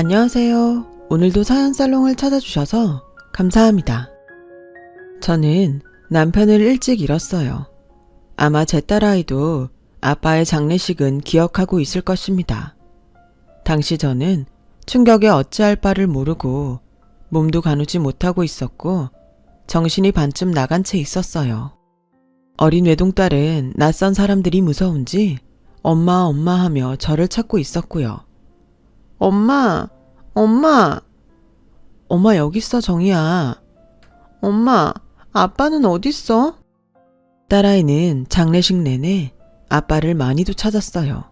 안녕하세요. 오늘도 사연살롱을 찾아주셔서 감사합니다. 저는 남편을 일찍 잃었어요. 아마 제 딸아이도 아빠의 장례식은 기억하고 있을 것입니다. 당시 저는 충격에 어찌할 바를 모르고 몸도 가누지 못하고 있었고 정신이 반쯤 나간 채 있었어요. 어린 외동딸은 낯선 사람들이 무서운지 엄마 하며 저를 찾고 있었고요. 엄마 여기 있어, 정이야. 엄마, 아빠는 어딨어? 딸아이는 장례식 내내 아빠를 많이도 찾았어요.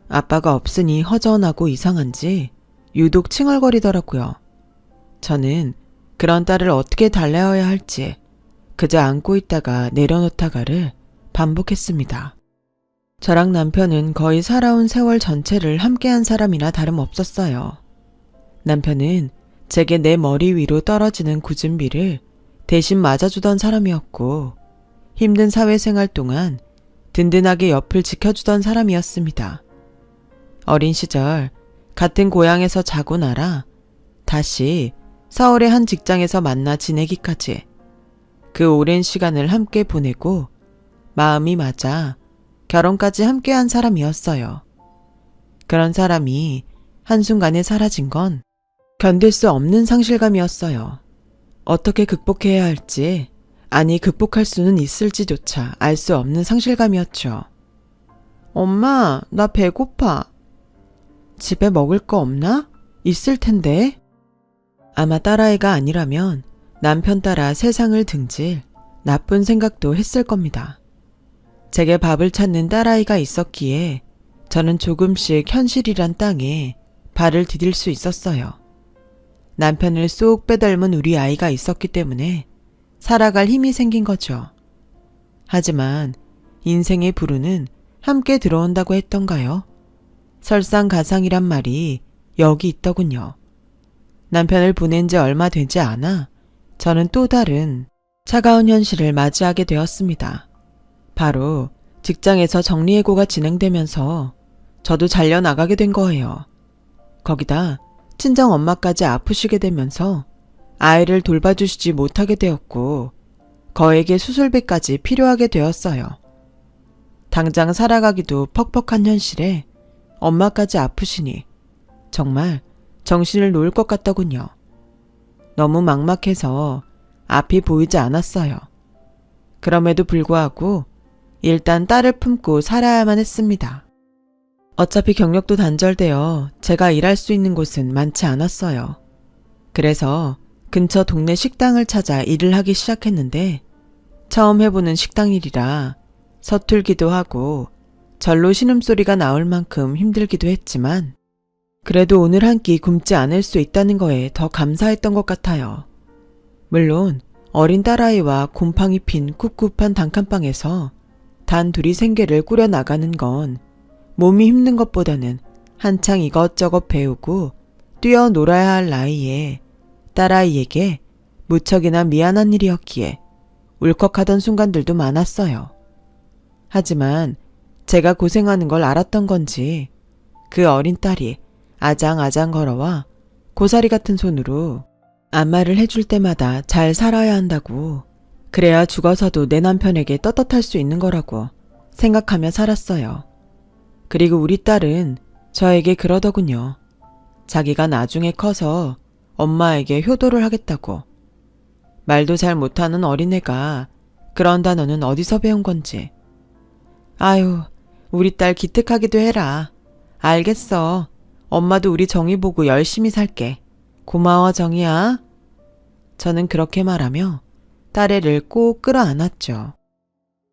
아빠가 없으니 허전하고 이상한지 유독 칭얼거리더라고요. 저는 그런 딸을 어떻게 달래어야 할지 그저 안고 있다가 내려놓다가를 반복했습니다. 저랑 남편은 거의 살아온 세월 전체를 함께한 사람이나 다름없었어요. 남편은 제게 내 머리 위로 떨어지는 굳은 비를 대신 맞아주던 사람이었고 힘든 사회생활 동안 든든하게 옆을 지켜주던 사람이었습니다. 어린 시절 같은 고향에서 자고 나라 다시 서울의 한 직장에서 만나 지내기까지 그 오랜 시간을 함께 보내고 마음이 맞아 결혼까지 함께한 사람이었어요. 그런 사람이 한순간에 사라진 건 견딜 수 없는 상실감이었어요. 어떻게 극복해야 할지, 아니 극복할 수는 있을지조차 알 수 없는 상실감이었죠. 엄마, 나 배고파. 집에 먹을 거 없나? 있을 텐데. 아마 딸아이가 아니라면 남편 따라 세상을 등질 나쁜 생각도 했을 겁니다. 제게 밥을 찾는 딸아이가 있었기에 저는 조금씩 현실이란 땅에 발을 디딜 수 있었어요. 남편을 쏙 빼닮은 우리 아이가 있었기 때문에 살아갈 힘이 생긴 거죠. 하지만 인생의 불운은 함께 들어온다고 했던가요? 설상가상이란 말이 여기 있더군요. 남편을 보낸 지 얼마 되지 않아 저는 또 다른 차가운 현실을 맞이하게 되었습니다. 바로 직장에서 정리해고가 진행되면서 저도 잘려나가게 된 거예요. 거기다 친정 엄마까지 아프시게 되면서 아이를 돌봐주시지 못하게 되었고 거액의 수술비까지 필요하게 되었어요. 당장 살아가기도 퍽퍽한 현실에 엄마까지 아프시니 정말 정신을 놓을 것 같더군요. 너무 막막해서 앞이 보이지 않았어요. 그럼에도 불구하고 일단 딸을 품고 살아야만 했습니다. 어차피 경력도 단절되어 제가 일할 수 있는 곳은 많지 않았어요. 그래서 근처 동네 식당을 찾아 일을 하기 시작했는데 처음 해보는 식당 일이라 서툴기도 하고 절로 신음소리가 나올 만큼 힘들기도 했지만 그래도 오늘 한 끼 굶지 않을 수 있다는 거에 더 감사했던 것 같아요. 물론 어린 딸아이와 곰팡이 핀 꿉꿉한 단칸방에서 단 둘이 생계를 꾸려나가는 건 몸이 힘든 것보다는 한창 이것저것 배우고 뛰어놀아야 할 나이에 딸아이에게 무척이나 미안한 일이었기에 울컥하던 순간들도 많았어요. 하지만 제가 고생하는 걸 알았던 건지 그 어린 딸이 아장아장 걸어와 고사리 같은 손으로 안마를 해줄 때마다 잘 살아야 한다고, 그래야 죽어서도 내 남편에게 떳떳할 수 있는 거라고 생각하며 살았어요. 그리고 우리 딸은 저에게 그러더군요. 자기가 나중에 커서 엄마에게 효도를 하겠다고. 말도 잘 못하는 어린애가 그런 단어는 어디서 배운 건지. 아유, 우리 딸 기특하기도 해라. 알겠어. 엄마도 우리 정이 보고 열심히 살게. 고마워, 정이야. 저는 그렇게 말하며 딸애를 꼭 끌어안았죠.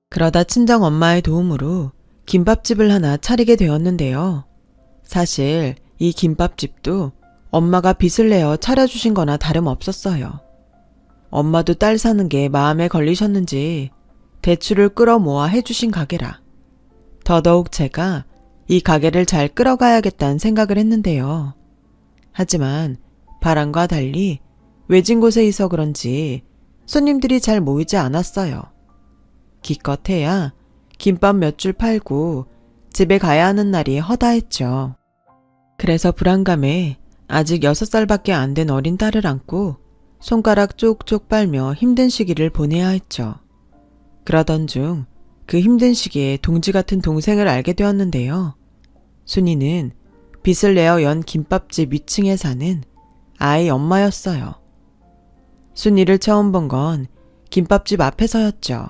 그러다 친정 엄마의 도움으로 김밥집을 하나 차리게 되었는데요. 사실 이 김밥집도 엄마가 빚을 내어 차려주신 거나 다름없었어요. 엄마도 딸 사는 게 마음에 걸리셨는지 대출을 끌어모아 해주신 가게라. 더더욱 제가 이 가게를 잘 끌어가야겠다는 생각을 했는데요. 하지만 바람과 달리 외진 곳에 있어 그런지 손님들이 잘 모이지 않았어요. 기껏해야 김밥 몇 줄 팔고 집에 가야 하는 날이 허다했죠. 그래서 불안감에 아직 6살밖에 안 된 어린 딸을 안고 손가락 쪽쪽 빨며 힘든 시기를 보내야 했죠. 그러던 중 그 힘든 시기에 동지 같은 동생을 알게 되었는데요. 순이는 빚을 내어 연 김밥집 위층에 사는 아이 엄마였어요. 순이를 처음 본 건 김밥집 앞에서였죠.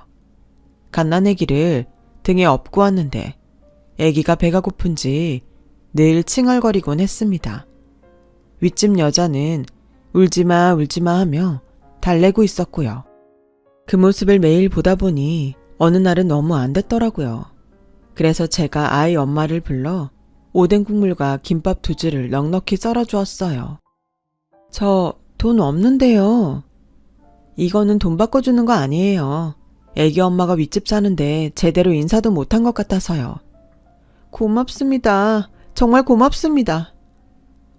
갓난아기를 등에 업고 왔는데 아기가 배가 고픈지 늘 칭얼거리곤 했습니다. 윗집 여자는 울지마 울지마 하며 달래고 있었고요. 그 모습을 매일 보다 보니 어느 날은 너무 안 됐더라고요. 그래서 제가 아이 엄마를 불러 오뎅 국물과 김밥 2줄을 넉넉히 썰어주었어요. 저 돈 없는데요. 이거는 돈 바꿔주는 거 아니에요. 애기 엄마가 윗집 사는데 제대로 인사도 못한 것 같아서요. 고맙습니다. 정말 고맙습니다.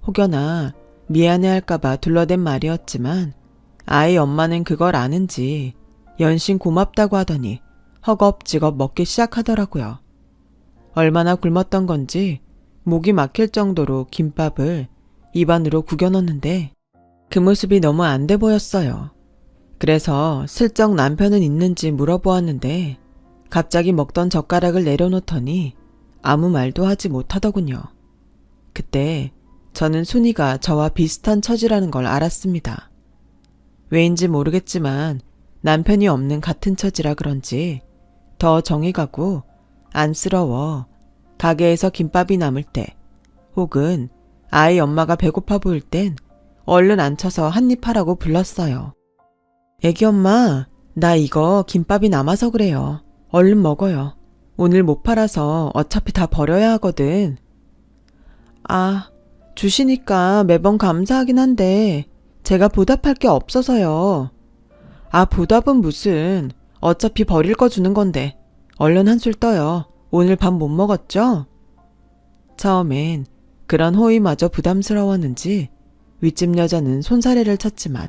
혹여나 미안해할까봐 둘러댄 말이었지만 아이 엄마는 그걸 아는지 연신 고맙다고 하더니 허겁지겁 먹기 시작하더라고요. 얼마나 굶었던 건지 목이 막힐 정도로 김밥을 입안으로 구겨 넣는데 그 모습이 너무 안 돼 보였어요. 그래서 슬쩍 남편은 있는지 물어보았는데 갑자기 먹던 젓가락을 내려놓더니 아무 말도 하지 못하더군요. 그때 저는 순이가 저와 비슷한 처지라는 걸 알았습니다. 왜인지 모르겠지만 남편이 없는 같은 처지라 그런지 더 정이 가고 안쓰러워 가게에서 김밥이 남을 때 혹은 아이 엄마가 배고파 보일 땐 얼른 앉혀서 한입 하라고 불렀어요. 애기 엄마, 나 이거 김밥이 남아서 그래요. 얼른 먹어요. 오늘 못 팔아서 어차피 다 버려야 하거든. 아, 주시니까 매번 감사하긴 한데 제가 보답할 게 없어서요. 아, 보답은 무슨. 어차피 버릴 거 주는 건데 얼른 한술 떠요. 오늘 밥 못 먹었죠? 처음엔 그런 호의마저 부담스러웠는지 윗집 여자는 손사래를 쳤지만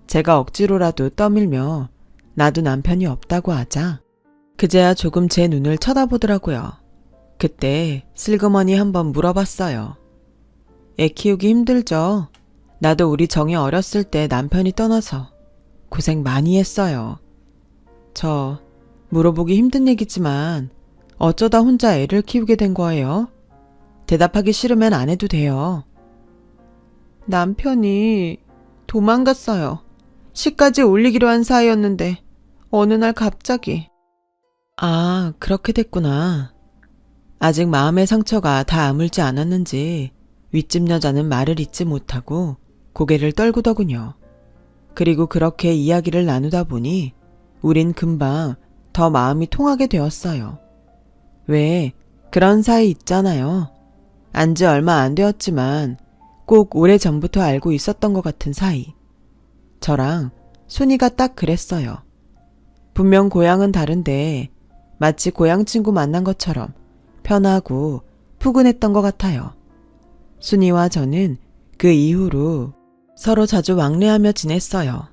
제가 억지로라도 떠밀며 나도 남편이 없다고 하자 그제야 조금 제 눈을 쳐다보더라고요. 그때 슬그머니 한번 물어봤어요. 애 키우기 힘들죠? 나도 우리 정이 어렸을 때 남편이 떠나서 고생 많이 했어요. 저 물어보기 힘든 얘기지만 어쩌다 혼자 애를 키우게 된 거예요? 대답하기 싫으면 안 해도 돼요. 남편이 도망갔어요. 시까지 올리기로 한 사이였는데 어느 날 갑자기. 아, 그렇게 됐구나. 아직 마음의 상처가 다 아물지 않았는지 윗집 여자는 말을 잇지 못하고 고개를 떨구더군요. 그리고 그렇게 이야기를 나누다 보니 우린 금방 더 마음이 통하게 되었어요. 왜 그런 사이 있잖아요. 안지 얼마 안 되었지만 꼭 오래전부터 알고 있었던 것 같은 사이. 저랑 순이가 딱 그랬어요. 분명 고향은 다른데 마치 고향 친구 만난 것처럼 편하고 푸근했던 것 같아요. 순이와 저는 그 이후로 서로 자주 왕래하며 지냈어요.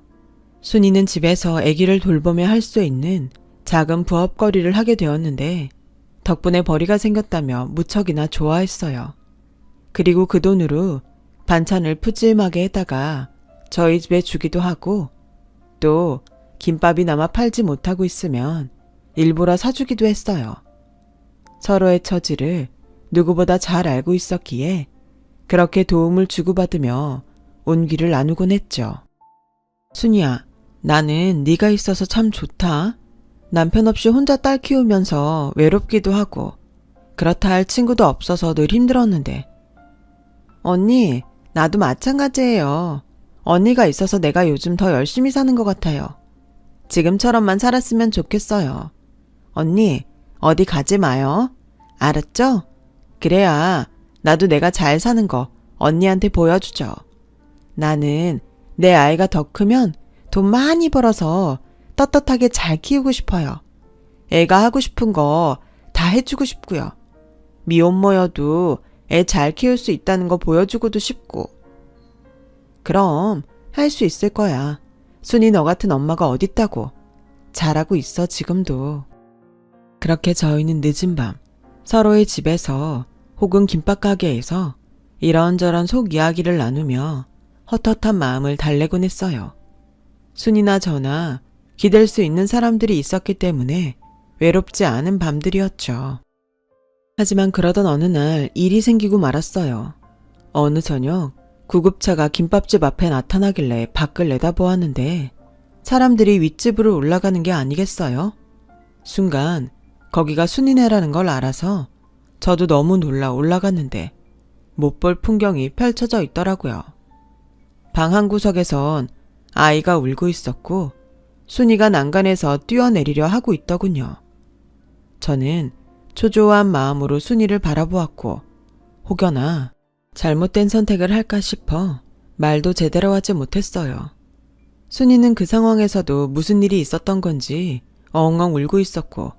순이는 집에서 아기를 돌보며 할 수 있는 작은 부업거리를 하게 되었는데 덕분에 벌이가 생겼다며 무척이나 좋아했어요. 그리고 그 돈으로 반찬을 푸짐하게 해다가 저희 집에 주기도 하고 또 김밥이 남아 팔지 못하고 있으면 일부러 사주기도 했어요. 서로의 처지를 누구보다 잘 알고 있었기에 그렇게 도움을 주고받으며 온기를 나누곤 했죠. 순이야, 나는 네가 있어서 참 좋다. 남편 없이 혼자 딸 키우면서 외롭기도 하고 그렇다 할 친구도 없어서 늘 힘들었는데. 언니, 나도 마찬가지예요. 언니가 있어서 내가 요즘 더 열심히 사는 것 같아요. 지금처럼만 살았으면 좋겠어요. 언니, 어디 가지 마요. 알았죠? 그래야 나도 내가 잘 사는 거 언니한테 보여주죠. 나는 내 아이가 더 크면 돈 많이 벌어서 떳떳하게 잘 키우고 싶어요. 애가 하고 싶은 거 다 해주고 싶고요. 미혼모여도 애 잘 키울 수 있다는 거 보여주고도 싶고. 그럼 할 수 있을 거야. 순이 너 같은 엄마가 어딨다고. 잘하고 있어 지금도. 그렇게 저희는 늦은 밤 서로의 집에서 혹은 김밥 가게에서 이런저런 속 이야기를 나누며 헛헛한 마음을 달래곤 했어요. 순이나 저나 기댈 수 있는 사람들이 있었기 때문에 외롭지 않은 밤들이었죠. 하지만 그러던 어느 날 일이 생기고 말았어요. 어느 저녁 구급차가 김밥집 앞에 나타나길래 밖을 내다보았는데 사람들이 윗집으로 올라가는 게 아니겠어요? 순간 거기가 순이네라는 걸 알아서 저도 너무 놀라 올라갔는데 못 볼 풍경이 펼쳐져 있더라고요. 방 한 구석에선 아이가 울고 있었고 순이가 난간에서 뛰어내리려 하고 있더군요. 저는 초조한 마음으로 순이를 바라보았고 혹여나 잘못된 선택을 할까 싶어 말도 제대로 하지 못했어요. 순이는 그 상황에서도 무슨 일이 있었던 건지 엉엉 울고 있었고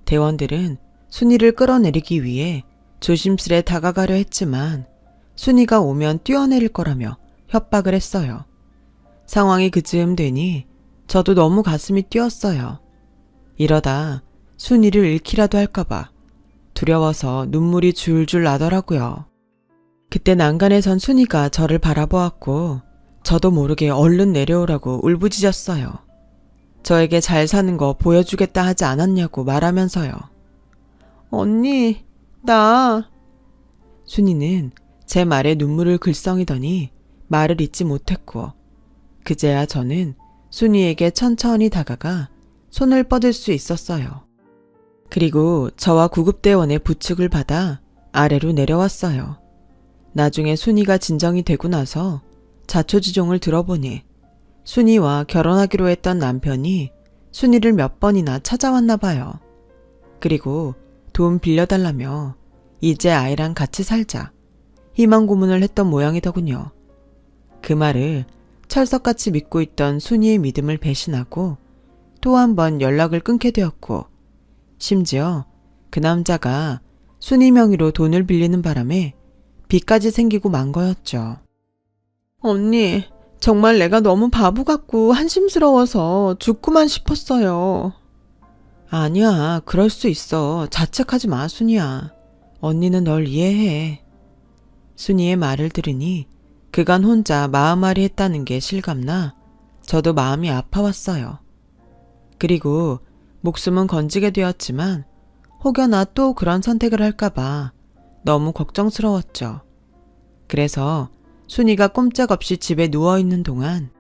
대원들은 순이를 끌어내리기 위해 조심스레 다가가려 했지만 순이가 오면 뛰어내릴 거라며 협박을 했어요. 상황이 그즈음 되니 저도 너무 가슴이 뛰었어요. 이러다 순이를 잃기라도 할까봐 두려워서 눈물이 줄줄 나더라고요. 그때 난간에 선 순이가 저를 바라보았고 저도 모르게 얼른 내려오라고 울부짖었어요. 저에게 잘 사는 거 보여주겠다 하지 않았냐고 말하면서요. 언니, 나... 순이는 제 말에 눈물을 글썽이더니 말을 잇지 못했고 그제야 저는 순이에게 천천히 다가가 손을 뻗을 수 있었어요. 그리고 저와 구급대원의 부축을 받아 아래로 내려왔어요. 나중에 순이가 진정이 되고 나서 자초지종을 들어보니 순이와 결혼하기로 했던 남편이 순이를 몇 번이나 찾아왔나 봐요. 그리고 돈 빌려달라며 이제 아이랑 같이 살자 희망 고문을 했던 모양이더군요. 그 말을 철석같이 믿고 있던 순이의 믿음을 배신하고 또 한 번 연락을 끊게 되었고 심지어 그 남자가 순이 명의로 돈을 빌리는 바람에 빚까지 생기고 만 거였죠. 언니, 정말 내가 너무 바보 같고 한심스러워서 죽고만 싶었어요. 아니야, 그럴 수 있어. 자책하지 마, 순이야. 언니는 널 이해해. 순이의 말을 들으니 그간 혼자 마음앓이 했다는 게 실감나 저도 마음이 아파왔어요. 그리고 목숨은 건지게 되었지만 혹여나 또 그런 선택을 할까봐 너무 걱정스러웠죠. 그래서 순이가 꼼짝없이 집에 누워있는 동안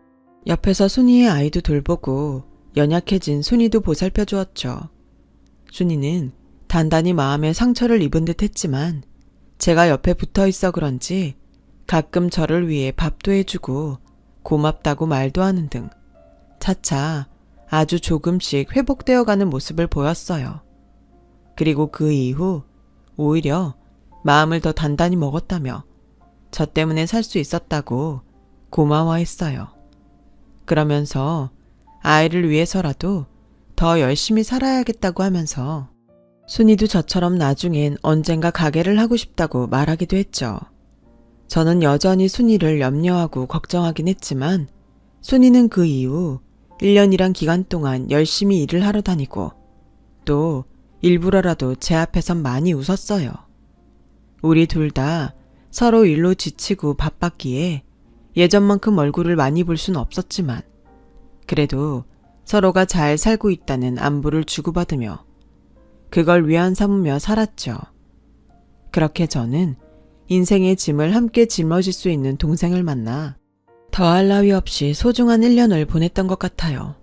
옆에서 순이의 아이도 돌보고 연약해진 순이도 보살펴 주었죠. 순이는 단단히 마음에 상처를 입은 듯 했지만 제가 옆에 붙어 있어 그런지 가끔 저를 위해 밥도 해주고 고맙다고 말도 하는 등 차차 아주 조금씩 회복되어가는 모습을 보였어요. 그리고 그 이후 오히려 마음을 더 단단히 먹었다며 저 때문에 살 수 있었다고 고마워했어요. 그러면서 아이를 위해서라도 더 열심히 살아야겠다고 하면서 순이도 저처럼 나중엔 언젠가 가게를 하고 싶다고 말하기도 했죠. 저는 여전히 순이를 염려하고 걱정하긴 했지만 순이는 그 이후 1년이란 기간 동안 열심히 일을 하러 다니고 또 일부러라도 제 앞에선 많이 웃었어요. 우리 둘 다 서로 일로 지치고 바빴기에 예전만큼 얼굴을 많이 볼 순 없었지만 그래도 서로가 잘 살고 있다는 안부를 주고받으며 그걸 위안 삼으며 살았죠. 그렇게 저는 인생의 짐을 함께 짊어질 수 있는 동생을 만나 더할 나위 없이 소중한 1년을 보냈던 것 같아요.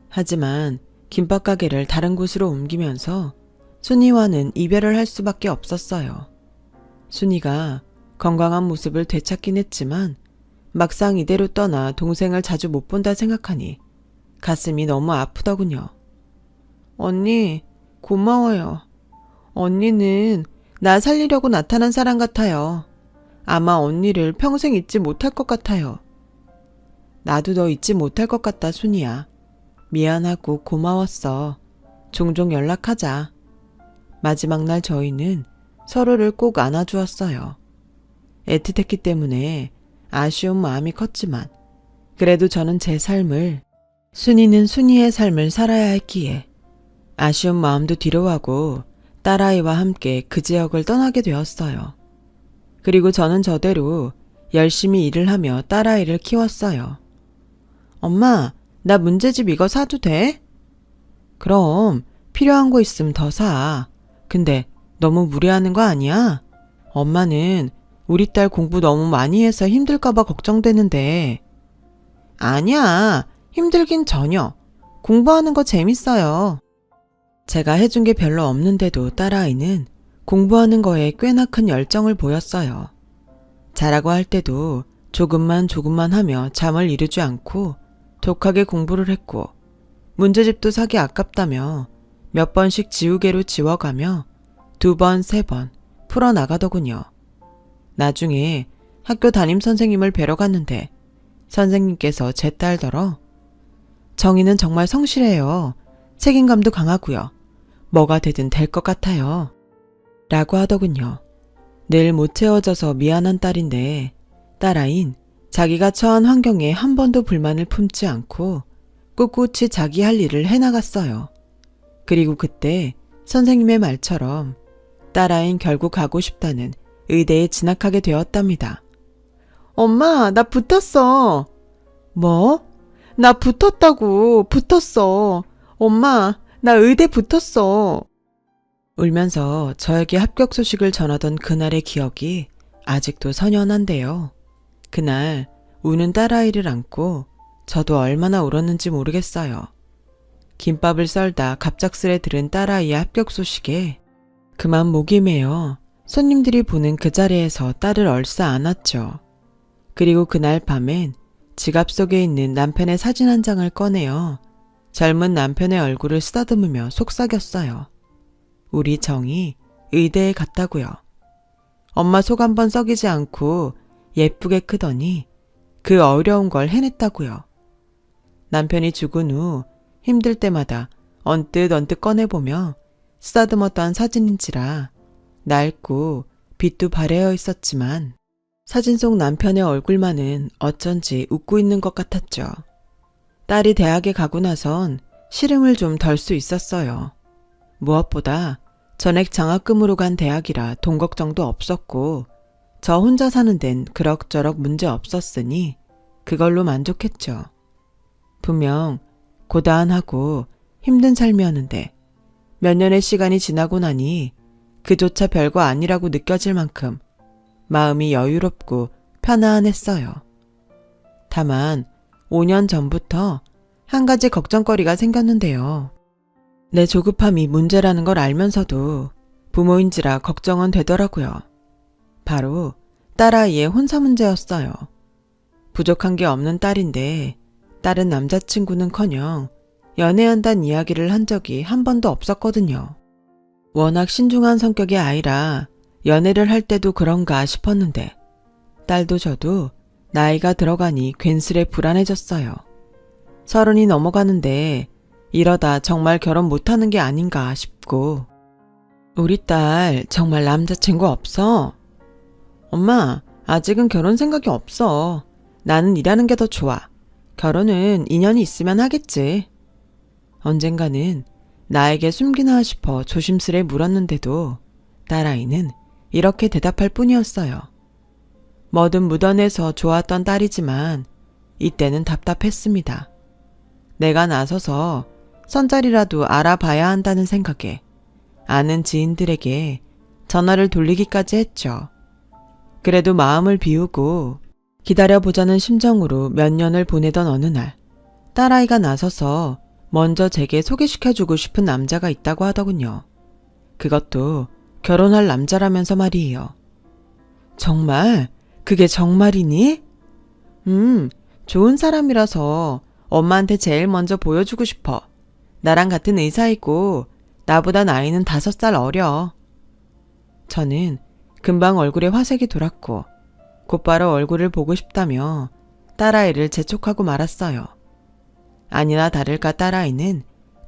하지만 김밥 가게를 다른 곳으로 옮기면서 순이와는 이별을 할 수밖에 없었어요. 순이가 건강한 모습을 되찾긴 했지만 막상 이대로 떠나 동생을 자주 못 본다 생각하니 가슴이 너무 아프더군요. 언니, 고마워요. 언니는 나 살리려고 나타난 사람 같아요. 아마 언니를 평생 잊지 못할 것 같아요. 나도 너 잊지 못할 것 같다, 순이야. 미안하고 고마웠어. 종종 연락하자. 마지막 날 저희는 서로를 꼭 안아주었어요. 애틋했기 때문에 아쉬운 마음이 컸지만 그래도 저는 제 삶을, 순이는 순이의 삶을 살아야 했기에 아쉬운 마음도 뒤로하고 딸아이와 함께 그 지역을 떠나게 되었어요. 그리고 저는 저대로 열심히 일을 하며 딸아이를 키웠어요. 엄마, 나 문제집 이거 사도 돼? 그럼 필요한 거 있으면 더 사. 근데 너무 무리하는 거 아니야? 엄마는 우리 딸 공부 너무 많이 해서 힘들까봐 걱정되는데. 아니야, 힘들긴 전혀. 공부하는 거 재밌어요. 제가 해준 게 별로 없는데도 딸아이는 공부하는 거에 꽤나 큰 열정을 보였어요. 자라고 할 때도 조금만 하며 잠을 이루지 않고 독하게 공부를 했고, 문제집도 사기 아깝다며 몇 번씩 지우개로 지워가며 2번, 3번 풀어나가더군요. 나중에 학교 담임 선생님을 뵈러 갔는데 선생님께서 제 딸더러 정희는 정말 성실해요. 책임감도 강하고요. 뭐가 되든 될 것 같아요. 라고 하더군요. 늘 못 채워져서 미안한 딸인데 딸아인 자기가 처한 환경에 한 번도 불만을 품지 않고 꿋꿋이 자기 할 일을 해나갔어요. 그리고 그때 선생님의 말처럼 딸아인 결국 가고 싶다는 의대에 진학하게 되었답니다. 엄마, 나 붙었어. 뭐? 나 붙었어. 엄마, 나 의대 붙었어. 울면서 저에게 합격 소식을 전하던 그날의 기억이 아직도 선연한데요. 그날 우는 딸아이를 안고 저도 얼마나 울었는지 모르겠어요. 김밥을 썰다 갑작스레 들은 딸아이의 합격 소식에 그만 목이 메어 손님들이 보는 그 자리에서 딸을 얼싸 안았죠. 그리고 그날 밤엔 지갑 속에 있는 남편의 사진 한 장을 꺼내어 젊은 남편의 얼굴을 쓰다듬으며 속삭였어요. 우리 정이 의대에 갔다고요. 엄마 속 한번 썩이지 않고 예쁘게 크더니 그 어려운 걸 해냈다고요. 남편이 죽은 후 힘들 때마다 언뜻 꺼내보며 쓰다듬었던 사진인지라 낡고 빛도 바래어 있었지만 사진 속 남편의 얼굴만은 어쩐지 웃고 있는 것 같았죠. 딸이 대학에 가고 나선 시름을 좀 덜 수 있었어요. 무엇보다 전액 장학금으로 간 대학이라 돈 걱정도 없었고 저 혼자 사는 데는 그럭저럭 문제 없었으니 그걸로 만족했죠. 분명 고단하고 힘든 삶이었는데 몇 년의 시간이 지나고 나니 그조차 별거 아니라고 느껴질 만큼 마음이 여유롭고 편안했어요. 다만 5년 전부터 한 가지 걱정거리가 생겼는데요. 내 조급함이 문제라는 걸 알면서도 부모인지라 걱정은 되더라고요. 바로 딸아이의 혼사 문제였어요. 부족한 게 없는 딸인데 딸은 남자친구는커녕 연애한다는 이야기를 한 적이 한 번도 없었거든요. 워낙 신중한 성격의 아이라 연애를 할 때도 그런가 싶었는데 딸도 저도 나이가 들어가니 괜스레 불안해졌어요. 30이 넘어가는데 이러다 정말 결혼 못하는 게 아닌가 싶고. 우리 딸 정말 남자친구 없어? 엄마, 아직은 결혼 생각이 없어. 나는 일하는 게 더 좋아. 결혼은 인연이 있으면 하겠지. 언젠가는 나에게 숨기나 싶어 조심스레 물었는데도 딸아이는 이렇게 대답할 뿐이었어요. 뭐든 묻어내서 좋았던 딸이지만 이때는 답답했습니다. 내가 나서서 선자리라도 알아봐야 한다는 생각에 아는 지인들에게 전화를 돌리기까지 했죠. 그래도 마음을 비우고 기다려보자는 심정으로 몇 년을 보내던 어느 날 딸아이가 나서서 먼저 제게 소개시켜주고 싶은 남자가 있다고 하더군요. 그것도 결혼할 남자라면서 말이에요. 정말? 그게 정말이니? 좋은 사람이라서 엄마한테 제일 먼저 보여주고 싶어. 나랑 같은 의사이고 나보다 나이는 5살 어려. 저는 금방 얼굴에 화색이 돌았고 곧바로 얼굴을 보고 싶다며 딸아이를 재촉하고 말았어요. 아니나 다를까 딸아이는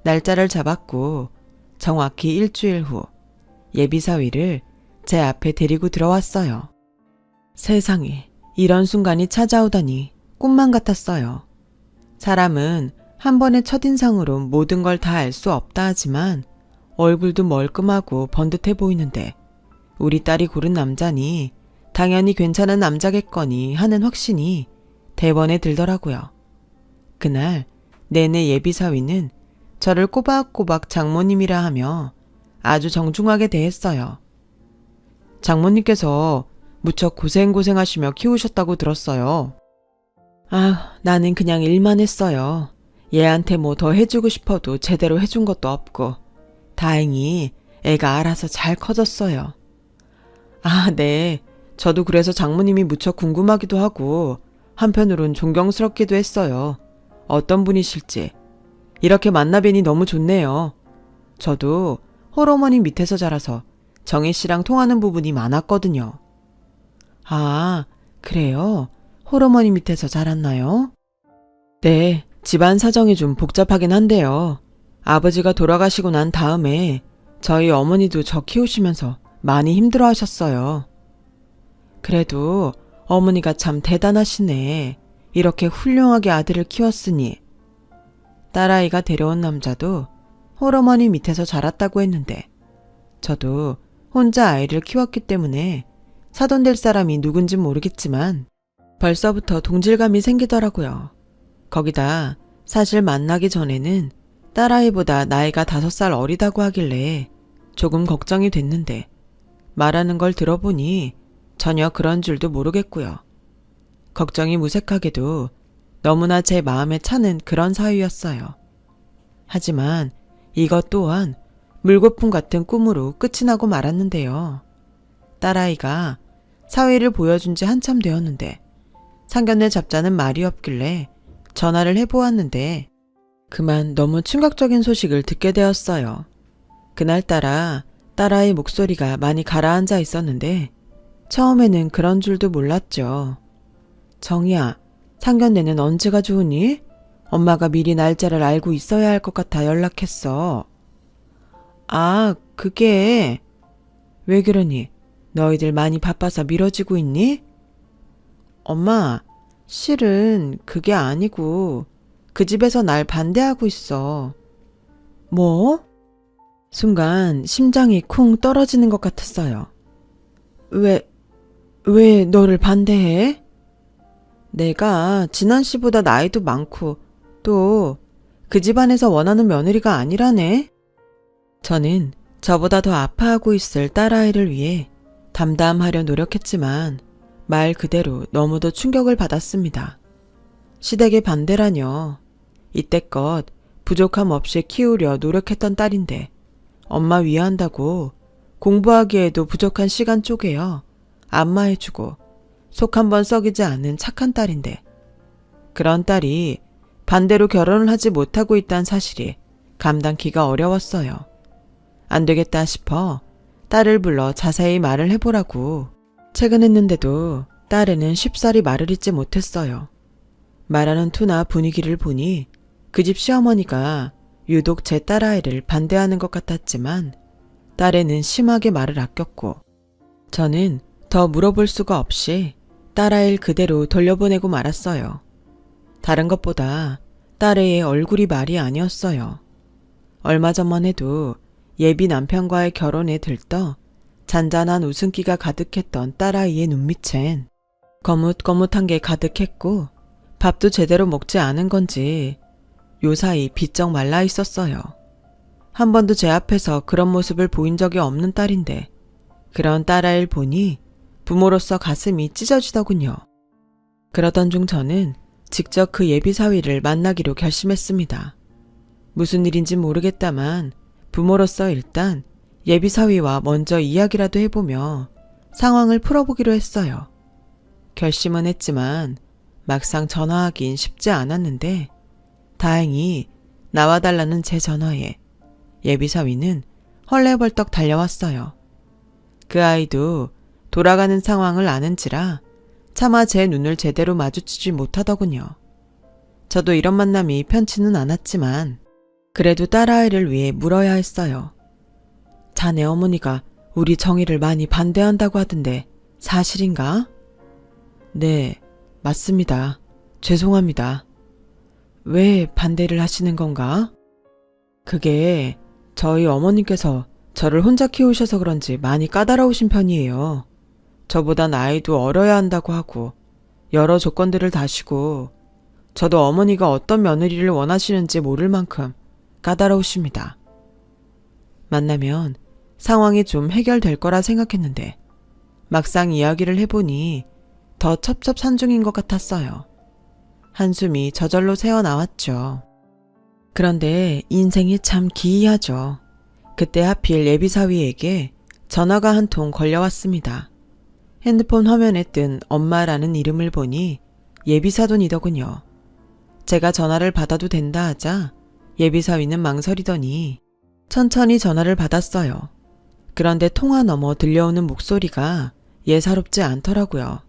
날짜를 잡았고 정확히 일주일 후 예비사위를 제 앞에 데리고 들어왔어요. 세상에 이런 순간이 찾아오다니 꿈만 같았어요. 사람은 한 번의 첫인상으로 모든 걸 다 알 수 없다 하지만 얼굴도 멀끔하고 번듯해 보이는데 우리 딸이 고른 남자니 당연히 괜찮은 남자겠거니 하는 확신이 대번에 들더라고요. 그날 내내 예비사위는 저를 꼬박꼬박 장모님이라 하며 아주 정중하게 대했어요. 장모님께서 무척 고생하시며 키우셨다고 들었어요. 나는 그냥 일만 했어요. 얘한테 뭐 더 해주고 싶어도 제대로 해준 것도 없고 다행히 애가 알아서 잘 커졌어요. 네. 저도 그래서 장모님이 무척 궁금하기도 하고 한편으론 존경스럽기도 했어요. 어떤 분이실지. 이렇게 만나뵈니 너무 좋네요. 저도 홀어머니 밑에서 자라서 정희 씨랑 통하는 부분이 많았거든요. 그래요? 홀어머니 밑에서 자랐나요? 네, 집안 사정이 좀 복잡하긴 한데요. 아버지가 돌아가시고 난 다음에 저희 어머니도 저 키우시면서 많이 힘들어 하셨어요. 그래도 어머니가 참 대단하시네. 이렇게 훌륭하게 아들을 키웠으니. 딸아이가 데려온 남자도 홀어머니 밑에서 자랐다고 했는데 저도 혼자 아이를 키웠기 때문에 사돈될 사람이 누군진 모르겠지만 벌써부터 동질감이 생기더라고요. 거기다 사실 만나기 전에는 딸아이보다 나이가 5살 어리다고 하길래 조금 걱정이 됐는데 말하는 걸 들어보니 전혀 그런 줄도 모르겠고요. 걱정이 무색하게도 너무나 제 마음에 차는 그런 사유였어요. 하지만 이것 또한 물거품 같은 꿈으로 끝이 나고 말았는데요. 딸아이가 사위를 보여준 지 한참 되었는데 상견례 잡자는 말이 없길래 전화를 해보았는데 그만 너무 충격적인 소식을 듣게 되었어요. 그날따라 딸아이 목소리가 많이 가라앉아 있었는데 처음에는 그런 줄도 몰랐죠. 정희야, 상견례는 언제가 좋으니? 엄마가 미리 날짜를 알고 있어야 할 것 같아 연락했어. 그게... 왜 그러니? 너희들 많이 바빠서 미뤄지고 있니? 엄마, 실은 그게 아니고 그 집에서 날 반대하고 있어. 뭐? 순간 심장이 쿵 떨어지는 것 같았어요. 왜 너를 반대해? 내가 진한 씨보다 나이도 많고 또 그 집안에서 원하는 며느리가 아니라네. 저는 저보다 더 아파하고 있을 딸아이를 위해 담담하려 노력했지만 말 그대로 너무도 충격을 받았습니다. 시댁의 반대라뇨. 이때껏 부족함 없이 키우려 노력했던 딸인데 엄마 위한다고 공부하기에도 부족한 시간 쪼개어 안마해주고 속 한번 썩이지 않는 착한 딸인데 그런 딸이 반대로 결혼을 하지 못하고 있다는 사실이 감당키가 어려웠어요. 안 되겠다 싶어 딸을 불러 자세히 말을 해보라고 퇴근했는데도 딸에는 쉽사리 말을 잇지 못했어요. 말하는 투나 분위기를 보니 그 집 시어머니가 유독 제 딸아이를 반대하는 것 같았지만 딸에는 심하게 말을 아꼈고 저는 더 물어볼 수가 없이 딸아이를 그대로 돌려보내고 말았어요. 다른 것보다 딸애의 얼굴이 말이 아니었어요. 얼마 전만 해도 예비 남편과의 결혼에 들떠 잔잔한 웃음기가 가득했던 딸아이의 눈밑엔 거뭇거뭇한 게 가득했고 밥도 제대로 먹지 않은 건지 요사이 비쩍 말라 있었어요. 한 번도 제 앞에서 그런 모습을 보인 적이 없는 딸인데 그런 딸아이를 보니 부모로서 가슴이 찢어지더군요. 그러던 중 저는 직접 그 예비사위를 만나기로 결심했습니다. 무슨 일인지 모르겠다만 부모로서 일단 예비사위와 먼저 이야기라도 해보며 상황을 풀어보기로 했어요. 결심은 했지만 막상 전화하긴 쉽지 않았는데 다행히 나와달라는 제 전화에 예비사위는 헐레벌떡 달려왔어요. 그 아이도 돌아가는 상황을 아는지라 차마 제 눈을 제대로 마주치지 못하더군요. 저도 이런 만남이 편치는 않았지만 그래도 딸아이를 위해 물어야 했어요. 자네 어머니가 우리 정희를 많이 반대한다고 하던데 사실인가? 네, 맞습니다. 죄송합니다. 왜 반대를 하시는 건가? 그게 저희 어머님께서 저를 혼자 키우셔서 그런지 많이 까다로우신 편이에요. 저보다 나이도 어려야 한다고 하고 여러 조건들을 다시고 저도 어머니가 어떤 며느리를 원하시는지 모를 만큼 까다로우십니다. 만나면 상황이 좀 해결될 거라 생각했는데 막상 이야기를 해보니 더 첩첩산중인 것 같았어요. 한숨이 저절로 새어나왔죠. 그런데 인생이 참 기이하죠. 그때 하필 예비사위에게 전화가 한 통 걸려왔습니다. 핸드폰 화면에 뜬 엄마라는 이름을 보니 예비사돈이더군요. 제가 전화를 받아도 된다 하자 예비사위는 망설이더니 천천히 전화를 받았어요. 그런데 통화 너머 들려오는 목소리가 예사롭지 않더라고요.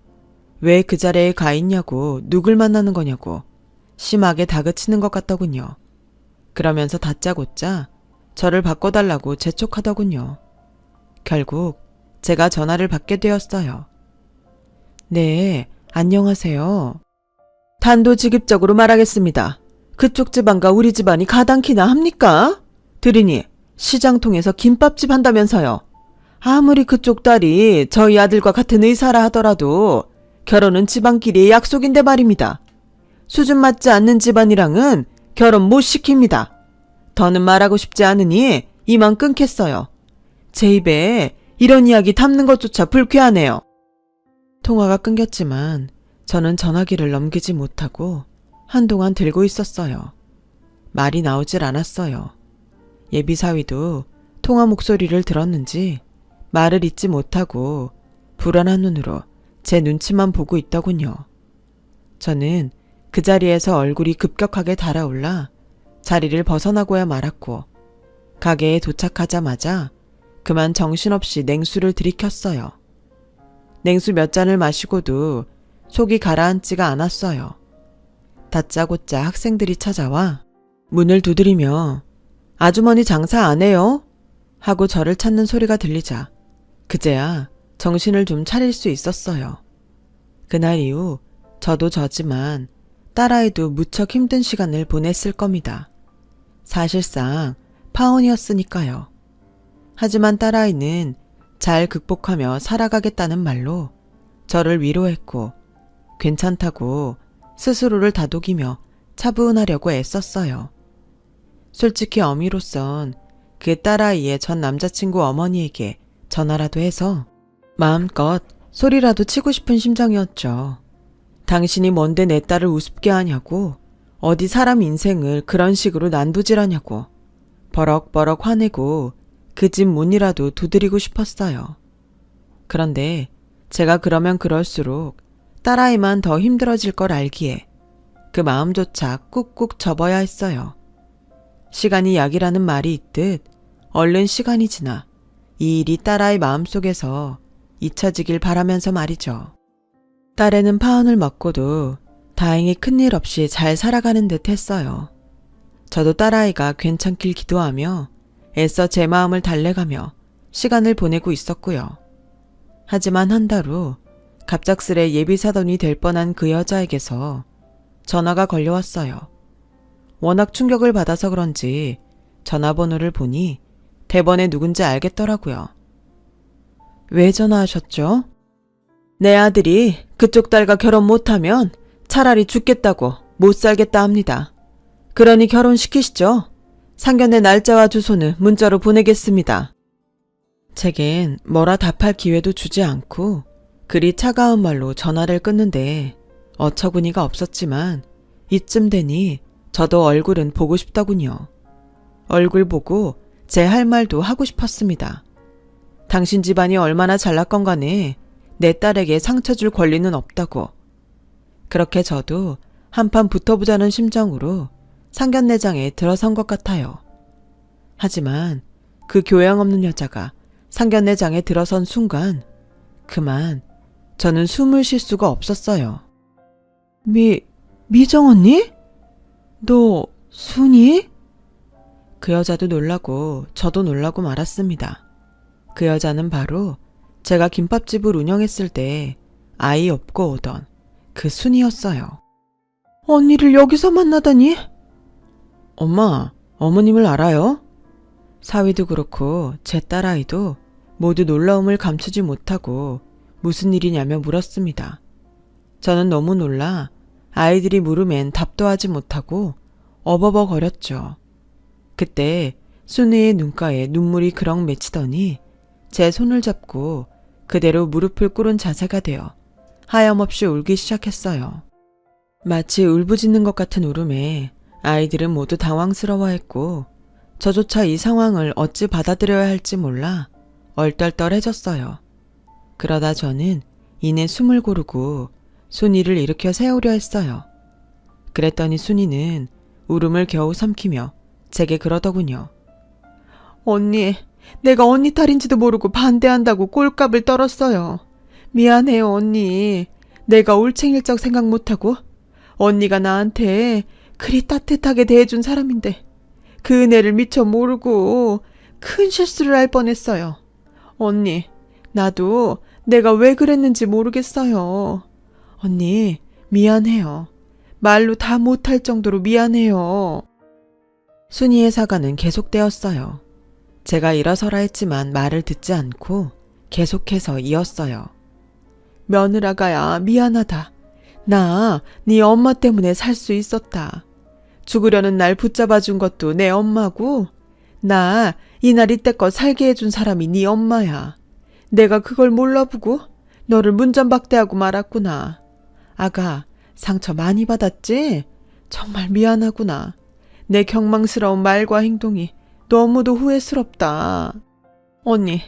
왜 그 자리에 가 있냐고, 누굴 만나는 거냐고 심하게 다그치는 것 같더군요. 그러면서 다짜고짜 저를 바꿔달라고 재촉하더군요. 결국 제가 전화를 받게 되었어요. 네, 안녕하세요. 단도직입적으로 말하겠습니다. 그쪽 집안과 우리 집안이 가당키나 합니까? 들으니 시장통에서 김밥집 한다면서요. 아무리 그쪽 딸이 저희 아들과 같은 의사라 하더라도 결혼은 집안끼리의 약속인데 말입니다. 수준 맞지 않는 집안이랑은 결혼 못 시킵니다. 더는 말하고 싶지 않으니 이만 끊겠어요. 제 입에 이런 이야기 담는 것조차 불쾌하네요. 통화가 끊겼지만 저는 전화기를 넘기지 못하고 한동안 들고 있었어요. 말이 나오질 않았어요. 예비사위도 통화 목소리를 들었는지 말을 잇지 못하고 불안한 눈으로 제 눈치만 보고 있더군요. 저는 그 자리에서 얼굴이 급격하게 달아올라 자리를 벗어나고야 말았고 가게에 도착하자마자 그만 정신없이 냉수를 들이켰어요. 냉수 몇 잔을 마시고도 속이 가라앉지가 않았어요. 다짜고짜 학생들이 찾아와 문을 두드리며 아주머니 장사 안 해요? 하고 저를 찾는 소리가 들리자 그제야 정신을 좀 차릴 수 있었어요. 그날 이후 저도 저지만 딸아이도 무척 힘든 시간을 보냈을 겁니다. 사실상 파혼이었으니까요. 하지만 딸아이는 잘 극복하며 살아가겠다는 말로 저를 위로했고 괜찮다고 스스로를 다독이며 차분하려고 애썼어요. 솔직히 어미로선 그 딸아이의 전 남자친구 어머니에게 전화라도 해서 마음껏 소리라도 치고 싶은 심정이었죠. 당신이 뭔데 내 딸을 우습게 하냐고, 어디 사람 인생을 그런 식으로 난도질하냐고 버럭버럭 화내고 그 집 문이라도 두드리고 싶었어요. 그런데 제가 그러면 그럴수록 딸아이만 더 힘들어질 걸 알기에 그 마음조차 꾹꾹 접어야 했어요. 시간이 약이라는 말이 있듯 얼른 시간이 지나 이 일이 딸아이 마음속에서 잊혀지길 바라면서 말이죠. 딸애는 파혼을 먹고도 다행히 큰일 없이 잘 살아가는 듯 했어요. 저도 딸아이가 괜찮길 기도하며 애써 제 마음을 달래가며 시간을 보내고 있었고요. 하지만 한 달 후 갑작스레 예비사돈이 될 뻔한 그 여자에게서 전화가 걸려왔어요. 워낙 충격을 받아서 그런지 전화번호를 보니 대번에 누군지 알겠더라고요. 왜 전화하셨죠? 내 아들이 그쪽 딸과 결혼 못하면 차라리 죽겠다고 못 살겠다 합니다. 그러니 결혼시키시죠. 상견례 날짜와 주소는 문자로 보내겠습니다. 제겐 뭐라 답할 기회도 주지 않고 그리 차가운 말로 전화를 끊는데 어처구니가 없었지만 이쯤 되니 저도 얼굴은 보고 싶더군요. 얼굴 보고 제 할 말도 하고 싶었습니다. 당신 집안이 얼마나 잘났건 간에 내 딸에게 상처 줄 권리는 없다고. 그렇게 저도 한판 붙어보자는 심정으로 상견례장에 들어선 것 같아요. 하지만 그 교양 없는 여자가 상견례장에 들어선 순간 그만 저는 숨을 쉴 수가 없었어요. 미정 언니? 너 순이? 그 여자도 놀라고 저도 놀라고 말았습니다. 그 여자는 바로 제가 김밥집을 운영했을 때 아이 업고 오던 그 순이었어요. 언니를 여기서 만나다니? 엄마, 어머님을 알아요? 사위도 그렇고 제 딸아이도 모두 놀라움을 감추지 못하고 무슨 일이냐며 물었습니다. 저는 너무 놀라 아이들이 물으면 답도 하지 못하고 어버버거렸죠. 그때 순이의 눈가에 눈물이 그럭 맺히더니 제 손을 잡고 그대로 무릎을 꿇은 자세가 되어 하염없이 울기 시작했어요. 마치 울부짖는 것 같은 울음에 아이들은 모두 당황스러워했고 저조차 이 상황을 어찌 받아들여야 할지 몰라 얼떨떨해졌어요. 그러다 저는 이내 숨을 고르고 순이를 일으켜 세우려 했어요. 그랬더니 순이는 울음을 겨우 삼키며 제게 그러더군요. 언니, 내가 언니 딸인지도 모르고 반대한다고 꼴값을 떨었어요. 미안해요, 언니. 내가 올챙일적 생각 못하고 언니가 나한테 그리 따뜻하게 대해준 사람인데 그 은혜를 미처 모르고 큰 실수를 할 뻔했어요. 언니, 나도 내가 왜 그랬는지 모르겠어요. 언니, 미안해요. 말로 다 못할 정도로 미안해요. 순이의 사과는 계속되었어요. 제가 일어서라 했지만 말을 듣지 않고 계속해서 이었어요. 며느라가야 미안하다. 나 네 엄마 때문에 살 수 있었다. 죽으려는 날 붙잡아준 것도 내 엄마고 나 이날 이때껏 살게 해준 사람이 네 엄마야. 내가 그걸 몰라보고 너를 문전박대하고 말았구나. 아가, 상처 많이 받았지? 정말 미안하구나. 내 경망스러운 말과 행동이 너무도 후회스럽다. 언니,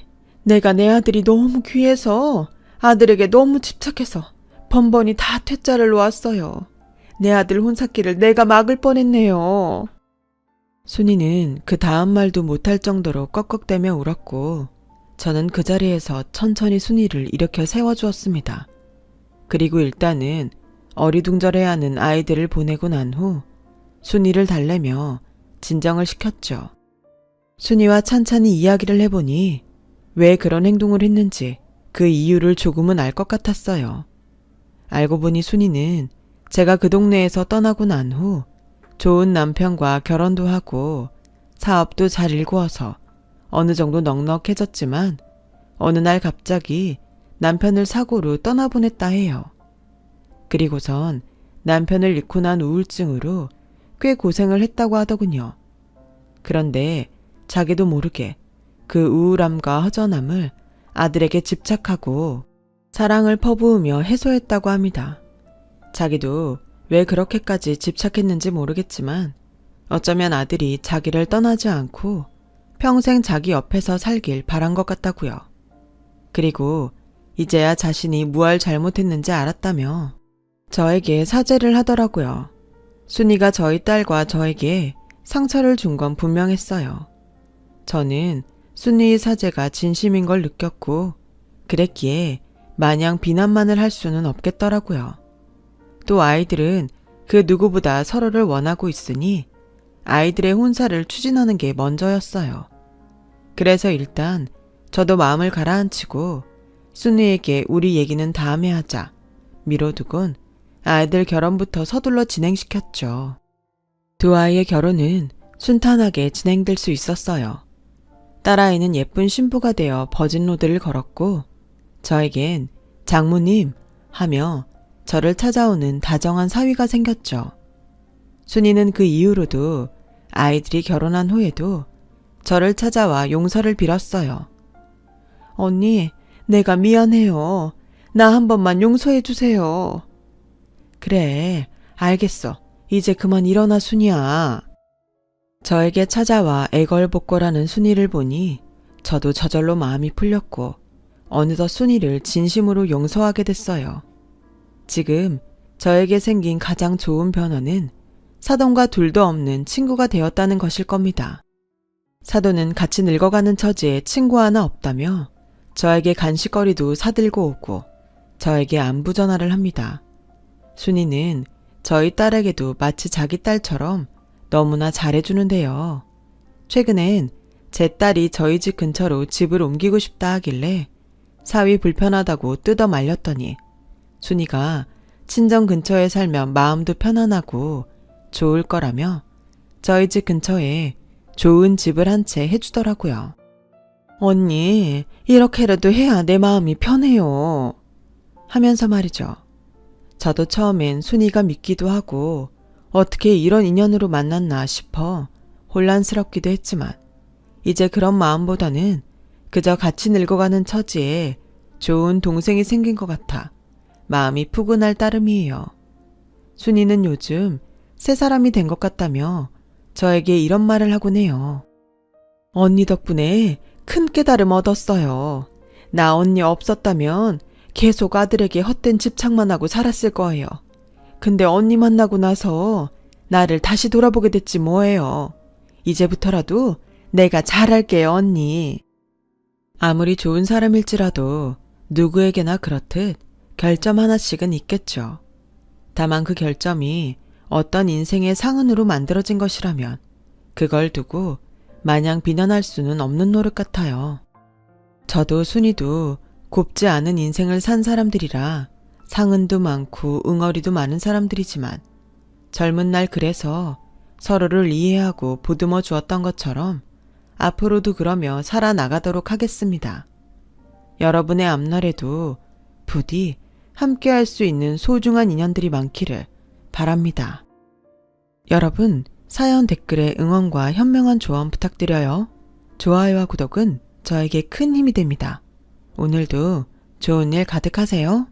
내가 내 아들이 너무 귀해서 아들에게 너무 집착해서 번번이 다 퇴짜를 놓았어요. 내 아들 혼사기를 내가 막을 뻔했네요. 순이는 그 다음 말도 못할 정도로 꺽꺽대며 울었고 저는 그 자리에서 천천히 순이를 일으켜 세워주었습니다. 그리고 일단은 어리둥절해야 하는 아이들을 보내고 난 후 순이를 달래며 진정을 시켰죠. 순이와 찬찬히 이야기를 해보니 왜 그런 행동을 했는지 그 이유를 조금은 알 것 같았어요. 알고 보니 순이는 제가 그 동네에서 떠나고 난 후 좋은 남편과 결혼도 하고 사업도 잘 일구어서 어느 정도 넉넉해졌지만 어느 날 갑자기 남편을 사고로 떠나보냈다 해요. 그리고선 남편을 잃고 난 우울증으로 꽤 고생을 했다고 하더군요. 그런데 자기도 모르게 그 우울함과 허전함을 아들에게 집착하고 사랑을 퍼부으며 해소했다고 합니다. 자기도 왜 그렇게까지 집착했는지 모르겠지만 어쩌면 아들이 자기를 떠나지 않고 평생 자기 옆에서 살길 바란 것 같다고요. 그리고 이제야 자신이 무얼 잘못했는지 알았다며 저에게 사죄를 하더라고요. 순이가 저희 딸과 저에게 상처를 준 건 분명했어요. 저는 순이의 사죄가 진심인 걸 느꼈고 그랬기에 마냥 비난만을 할 수는 없겠더라고요. 또 아이들은 그 누구보다 서로를 원하고 있으니 아이들의 혼사를 추진하는 게 먼저였어요. 그래서 일단 저도 마음을 가라앉히고 순이에게 우리 얘기는 다음에 하자 미뤄두곤 아이들 결혼부터 서둘러 진행시켰죠. 두 아이의 결혼은 순탄하게 진행될 수 있었어요. 딸아이는 예쁜 신부가 되어 버진로드를 걸었고 저에겐 장모님 하며 저를 찾아오는 다정한 사위가 생겼죠. 순이는 그 이후로도 아이들이 결혼한 후에도 저를 찾아와 용서를 빌었어요. 언니, 내가 미안해요. 나 한 번만 용서해 주세요. 그래, 알겠어. 이제 그만 일어나 순이야. 저에게 찾아와 애걸복걸하는 순이를 보니 저도 저절로 마음이 풀렸고 어느덧 순이를 진심으로 용서하게 됐어요. 지금 저에게 생긴 가장 좋은 변화는 사돈과 둘도 없는 친구가 되었다는 것일 겁니다. 사돈은 같이 늙어가는 처지에 친구 하나 없다며 저에게 간식거리도 사들고 오고 저에게 안부 전화를 합니다. 순이는 저희 딸에게도 마치 자기 딸처럼 너무나 잘해주는데요. 최근엔 제 딸이 저희 집 근처로 집을 옮기고 싶다 하길래 사위 불편하다고 뜯어 말렸더니 순이가 친정 근처에 살면 마음도 편안하고 좋을 거라며 저희 집 근처에 좋은 집을 한 채 해주더라고요. 언니, 이렇게라도 해야 내 마음이 편해요. 하면서 말이죠. 저도 처음엔 순이가 믿기도 하고 어떻게 이런 인연으로 만났나 싶어 혼란스럽기도 했지만 이제 그런 마음보다는 그저 같이 늙어가는 처지에 좋은 동생이 생긴 것 같아 마음이 푸근할 따름이에요. 순이는 요즘 새 사람이 된 것 같다며 저에게 이런 말을 하곤 해요. 언니 덕분에 큰 깨달음 얻었어요. 나 언니 없었다면 계속 아들에게 헛된 집착만 하고 살았을 거예요. 근데 언니 만나고 나서 나를 다시 돌아보게 됐지 뭐예요. 이제부터라도 내가 잘할게요, 언니. 아무리 좋은 사람일지라도 누구에게나 그렇듯 결점 하나씩은 있겠죠. 다만 그 결점이 어떤 인생의 상흔으로 만들어진 것이라면 그걸 두고 마냥 비난할 수는 없는 노릇 같아요. 저도 순이도 곱지 않은 인생을 산 사람들이라 상흔도 많고 응어리도 많은 사람들이지만 젊은 날 그래서 서로를 이해하고 보듬어 주었던 것처럼 앞으로도 그러며 살아나가도록 하겠습니다. 여러분의 앞날에도 부디 함께할 수 있는 소중한 인연들이 많기를 바랍니다. 여러분, 사연 댓글에 응원과 현명한 조언 부탁드려요. 좋아요와 구독은 저에게 큰 힘이 됩니다. 오늘도 좋은 일 가득하세요.